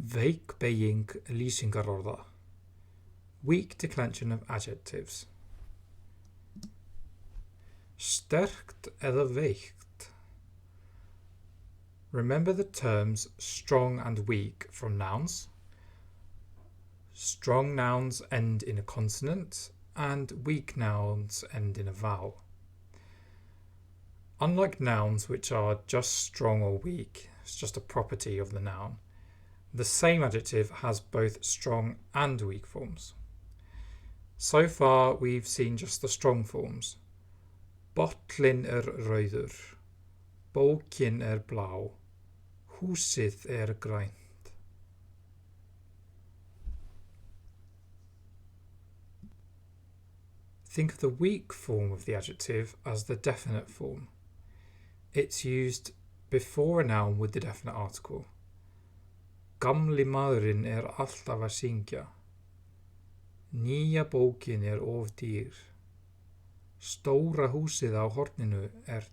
Veik, beyging, lýsingarorða. Weak declension of adjectives. Sterkt eða veikt. Remember the terms strong and weak from nouns. Strong nouns end in a consonant and weak nouns end in a vowel. Unlike nouns which are just strong or weak, it's just a property of the noun, the same adjective has both strong and weak forms. So far we've seen just the strong forms. Bollinn rauður, bókin blá, húsið grænt. Think of the weak form of the adjective as the definite form. It's used before a noun with the definite article. Gamli maðurinn alltaf að syngja. Nýja bókin of dýr. Stóra húsið á horninu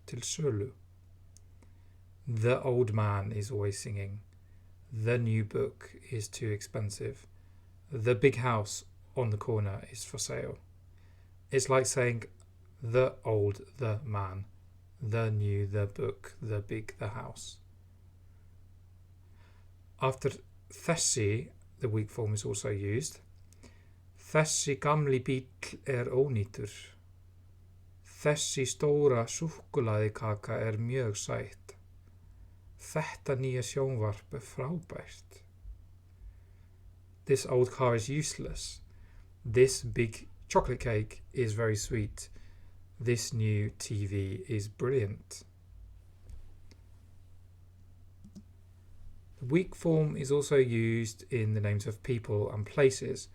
til sölu. The old man is always singing. The new book is too expensive. The big house on the corner is for sale. It's like saying the old, the man, the new, the book, the big, the house. After þessi, the weak form is also used. Þessi gamli bíll ónýtur. Þessi stóra súkkulaðikaka mjög sæt. Þetta nýja sjónvarp frábært. This old car is useless. This big chocolate cake is very sweet. This new TV is brilliant. The weak form is also used in the names of people and places.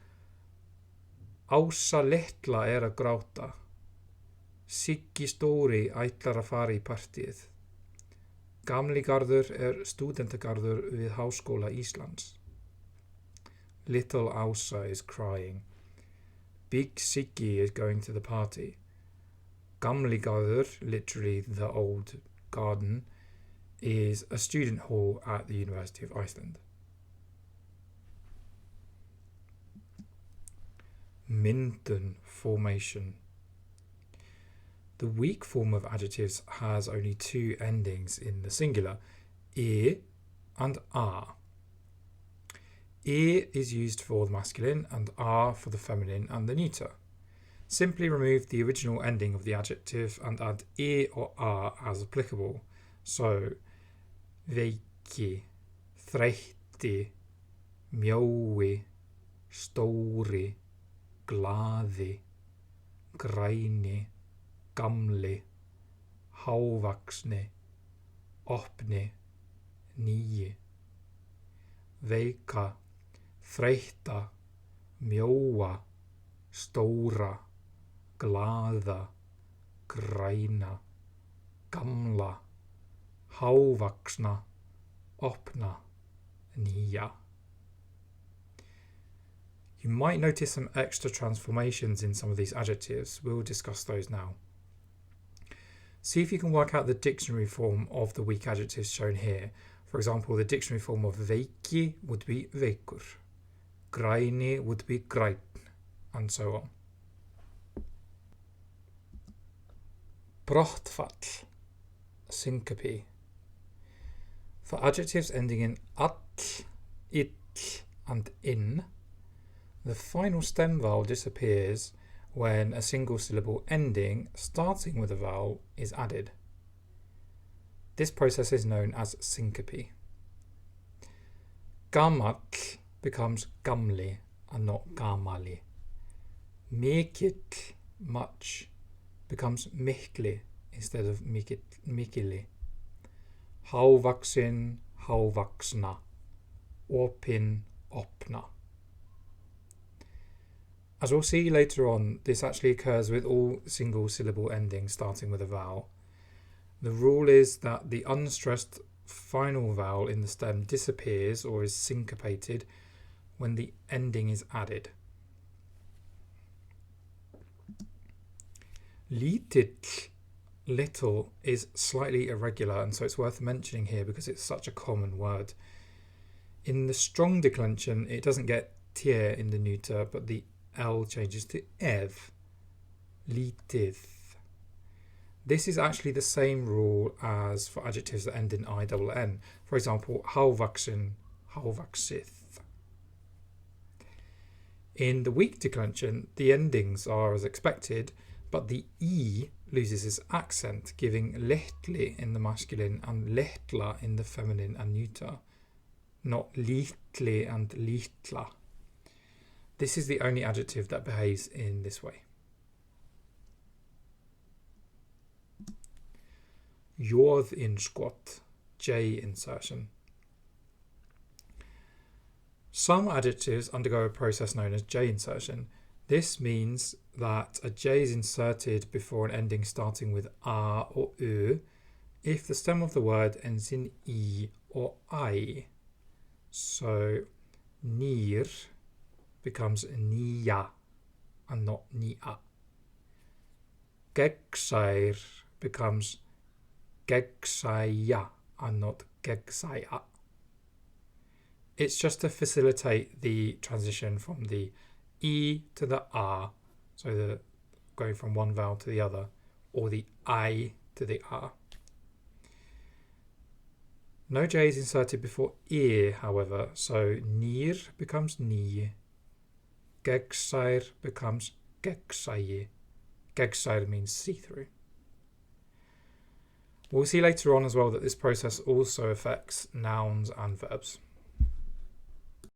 Ása litla að gráta. Siggi stóri ætlar að fara í partíið. Gamli garður stúdentagarður við Háskóla Íslands. Little Ása is crying. Big Siggi is going to the party. Gamli garður, literally the old garden, is a student hall at the University of Iceland. Minton formation. The weak form of adjectives has only two endings in the singular, and a. Is used for the masculine and a for the feminine and the neuter. Simply remove the original ending of the adjective and add or a as applicable. So, veiki, þreytti, mjói, stóri, glaði, græni, gamli, hávaxni, opni, nýi. Veika, þreytta, mjóa, stóra, glaða, græna, gamla, hávaxna, opna, nýja. You might notice some extra transformations in some of these adjectives. We'll discuss those now. See if you can work out the dictionary form of the weak adjectives shown here. For example, the dictionary form of veiki would be veikur, græni would be grænn, and so on. Brottfall, syncope. For adjectives ending in all, ill, and in, the final stem vowel disappears when a single syllable ending starting with a vowel is added. This process is known as syncope. Gamall becomes gamli and not gamali. Mikill, much, becomes mikli instead of mikili. Hávaxin, hávaxna. Opin, opna. As we'll see later on, this actually occurs with all single syllable endings starting with a vowel. The rule is that the unstressed final vowel in the stem disappears or is syncopated when the ending is added. Lítill, little, is slightly irregular, and so it's worth mentioning here because it's such a common word. In the strong declension, it doesn't get tier in the neuter, but the L changes to ev. Lítið. This is actually the same rule as for adjectives that end in INN. For example, hávaxin, hávaxið. In the weak declension, the endings are as expected, but the E loses its accent, giving litli in the masculine and litla in the feminine and neuter, not litli and litla. This is the only adjective that behaves in this way. Jorðinnskot, J insertion. Some adjectives undergo a process known as J insertion. This means that a J is inserted before an ending starting with A or Ö if the stem of the word ends in I or I. So, nýr becomes nýja and not nýja. Gegnsær becomes gegnsæja and not gegnsæja. It's just to facilitate the transition from the E to the A, so going from one vowel to the other, or the I to the A. No J is inserted before I, however, so nýr becomes ní, gegnsær becomes gegnsæji. Gegnsær means see-through. We'll see later on as well that this process also affects nouns and verbs.